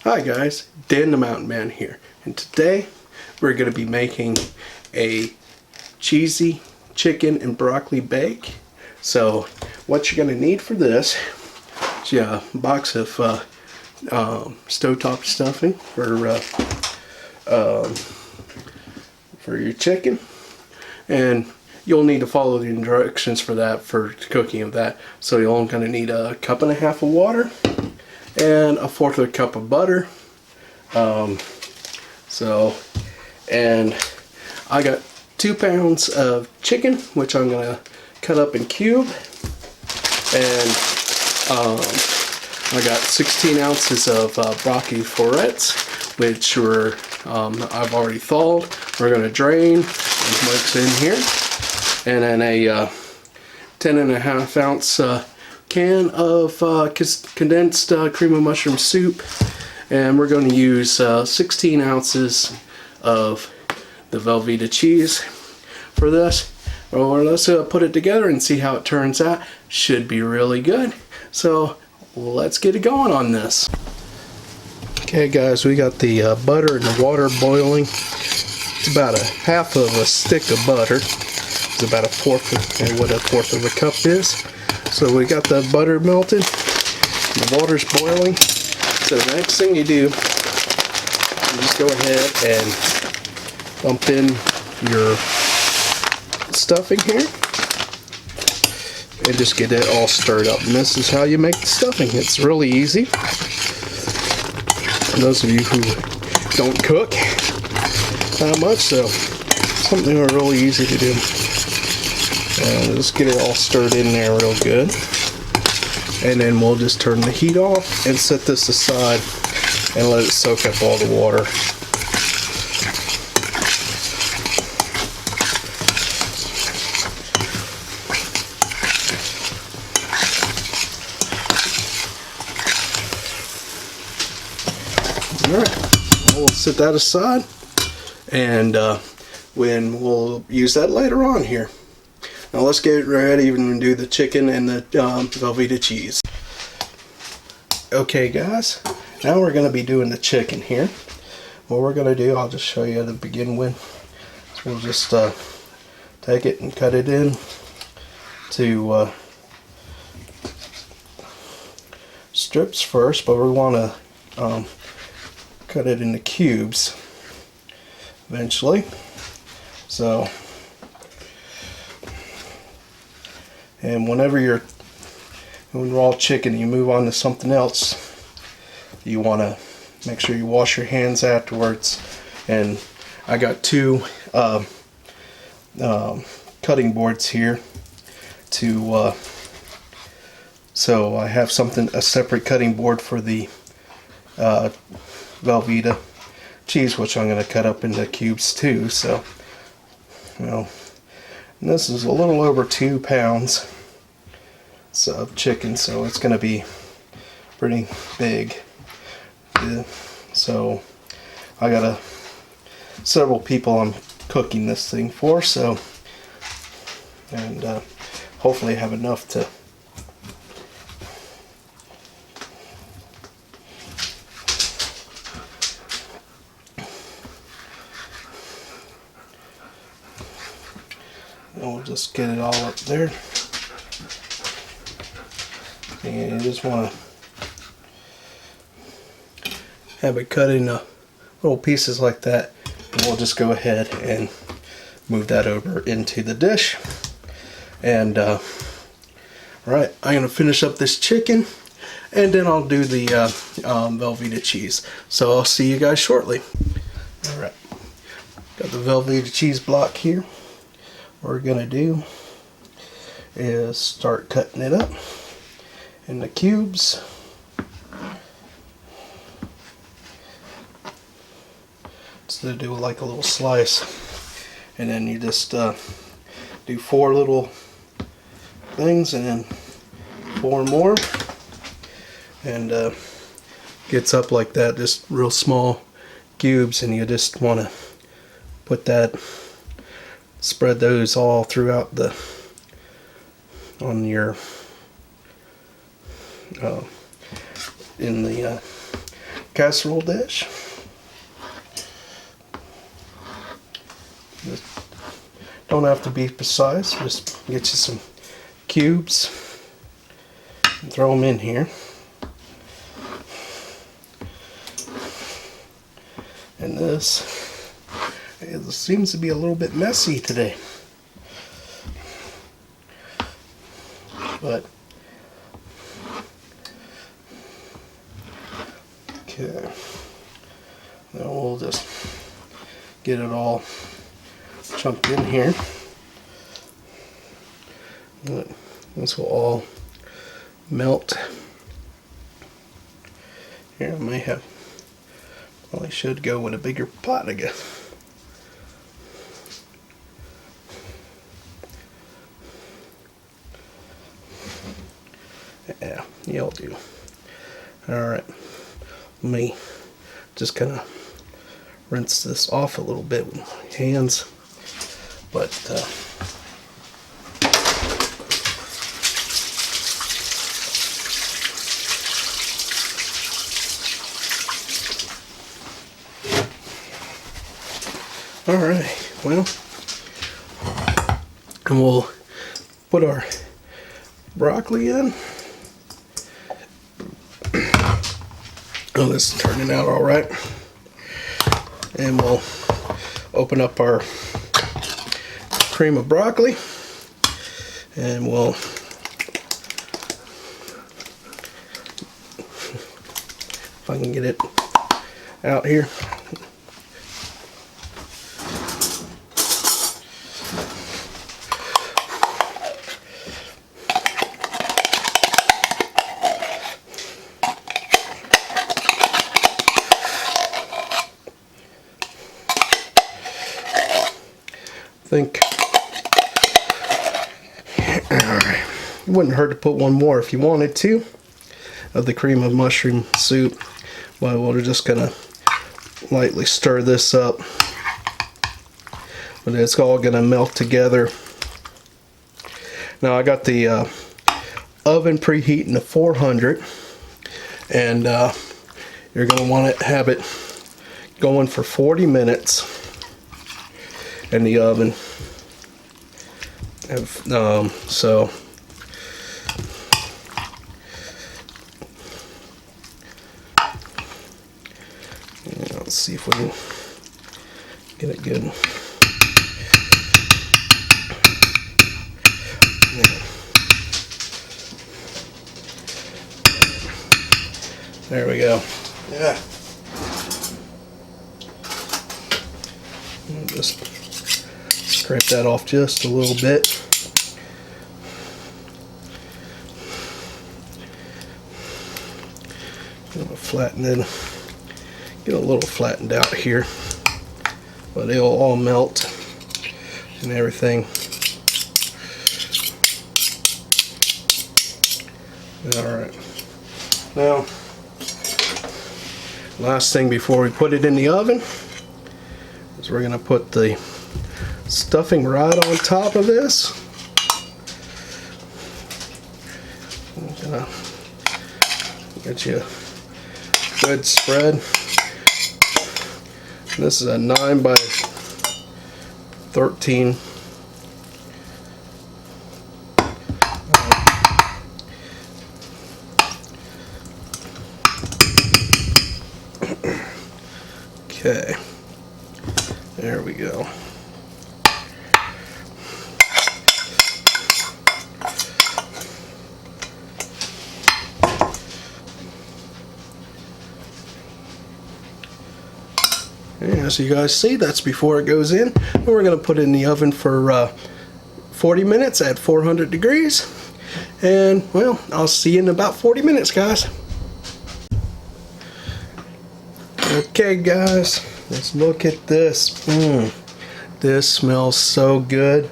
Hi guys, Dan the Mountain Man here, and today we're going to be making a cheesy chicken and broccoli bake. So what you're going to need for this is a box of stovetop stuffing for your chicken, and you'll need to follow the directions for that, for cooking of that. So you're only going to need a cup and a half of water and a fourth of a cup of butter. And I got 2 pounds of chicken, which I'm gonna cut up in cube, and I got 16 ounces of broccoli florets, which were I've already thawed. We're gonna drain and mix in here, and then a 10.5 ounce can of condensed cream of mushroom soup, and we're going to use 16 ounces of the Velveeta cheese for this. Well, let's put it together and see how it turns out. Should be really good. So let's get it going on this. Okay guys, we got the butter and the water boiling. It's about a half of a stick of butter. It's about a fourth of what a fourth of a cup is. So we got the butter melted, the water's boiling. So the next thing you do, you just go ahead and dump in your stuffing here and just get it all stirred up. And this is how you make the stuffing. It's really easy. For those of you who don't cook that much, so something really easy to do. And just get it all stirred in there real good, and then we'll just turn the heat off and set this aside and let it soak up all the water. Alright, we'll set that aside, and when we'll use that later on here. Now let's get ready and do the chicken and the Velveeta cheese. Okay guys, now we're going to be doing the chicken here. What we're going to do, I'll just show you to begin with. So we'll just take it and cut it in to strips first, but we want to cut it into cubes eventually. So, and whenever you're doing raw chicken and you move on to something else, you want to make sure you wash your hands afterwards. And I got 2 cutting boards here to so I have a separate cutting board for the Velveeta cheese, which I'm going to cut up into cubes too. So, you know, and this is a little over 2 pounds of chicken, so it's going to be pretty big. So I got several people I'm cooking this thing for, so, and hopefully have enough to and we'll just get it all up there. And you just want to have it cut into little pieces like that, and we'll just go ahead and move that over into the dish. And alright, I'm going to finish up this chicken, and then I'll do the Velveeta cheese. So I'll see you guys shortly. Alright, got the Velveeta cheese block here. What we're going to do is start cutting it up in the cubes. So do like a little slice, and then you just do 4 little things, and then 4 more, and gets up like that, just real small cubes. And you just want to put that, spread those all throughout on your in the casserole dish. Just don't have to be precise, just get you some cubes and throw them in here. And this, it seems to be a little bit messy today. But okay, now we'll just get it all chunked in here. This will all melt. Here, I may have, probably should go with a bigger pot, I guess. Yeah, you'll do. Alright, let me just kind of rinse this off a little bit with my hands. But alright, well, and we'll put our broccoli in. Oh, this is turning out all right. And we'll open up our cream of broccoli, and we'll if I can get it out here. Think it wouldn't hurt to put one more if you wanted to of the cream of mushroom soup, but we're just gonna lightly stir this up, but it's all gonna melt together. Now I got the oven preheating to 400, and you're gonna want to have it going for 40 minutes in the oven. So yeah, let's see if we can get it good. Yeah. There we go. Yeah. Just scrape that off just a little bit. Flatten it, get a little flattened out here, but it'll all melt and everything. Alright, now last thing before we put it in the oven is we're going to put the stuffing right on top of this. I'm gonna get you a good spread. This is a 9 by 13. Okay, there we go. And as you guys see, that's before it goes in. And we're going to put it in the oven for 40 minutes at 400 degrees. And, well, I'll see you in about 40 minutes, guys. Okay, guys, let's look at this. This smells so good.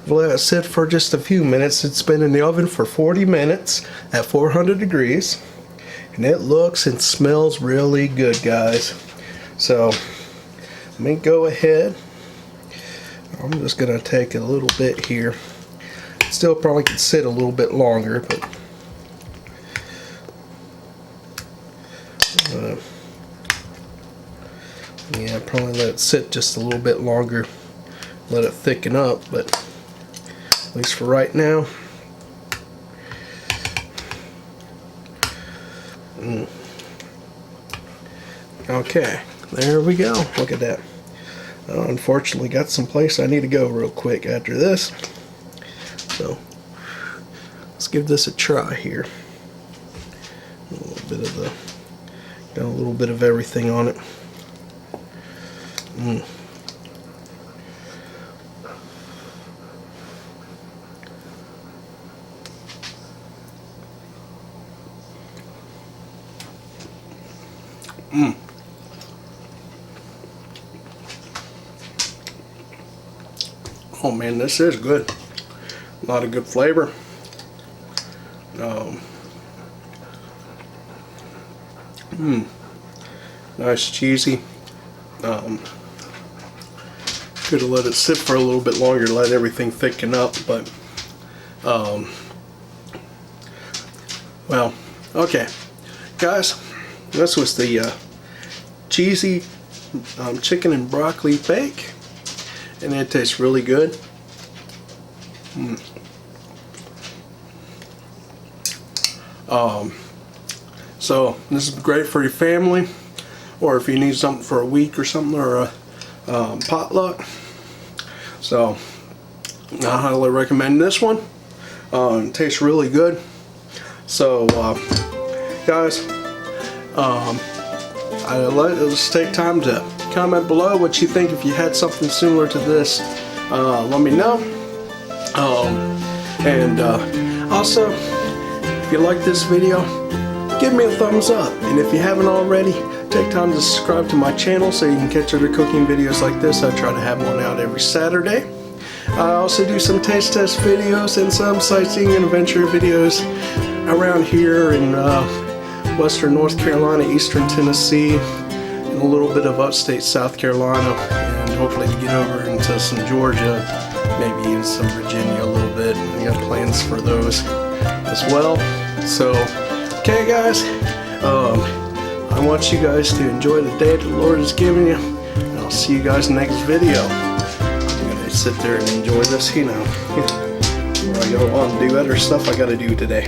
Let it sit for just a few minutes. It's been in the oven for 40 minutes at 400 degrees. And it looks and smells really good, guys. So let me go ahead. I'm just going to take a little bit here. Still probably could sit a little bit longer, but Yeah, probably let it sit just a little bit longer, let it thicken up, but at least for right now. Okay, there we go. Look at that. Unfortunately, got some place I need to go real quick after this. So let's give this a try here. A little bit of the, got a little bit of everything on it. Oh man, this is good. A lot of good flavor. Nice cheesy. Could have let it sit for a little bit longer, let everything thicken up, but well, okay, guys, this was the cheesy chicken and broccoli bake, and it tastes really good. So this is great for your family, or if you need something for a week or something, or a potluck. So I highly recommend this one. It tastes really good. So guys, let's take time to comment below what you think. If you had something similar to this, let me know. Also, if you like this video, give me a thumbs up, and if you haven't already, take time to subscribe to my channel so you can catch other cooking videos like this. I try to have one out every Saturday. I also do some taste test videos and some sightseeing and adventure videos around here in western North Carolina, eastern Tennessee, and a little bit of upstate South Carolina, and hopefully to get over into some Georgia, maybe in some Virginia a little bit. I got plans for those as well. So okay guys, I want you guys to enjoy the day the Lord has given you, and I'll see you guys in the next video. I'm gonna sit there and enjoy this, you know, before I go on and do other stuff I gotta do today.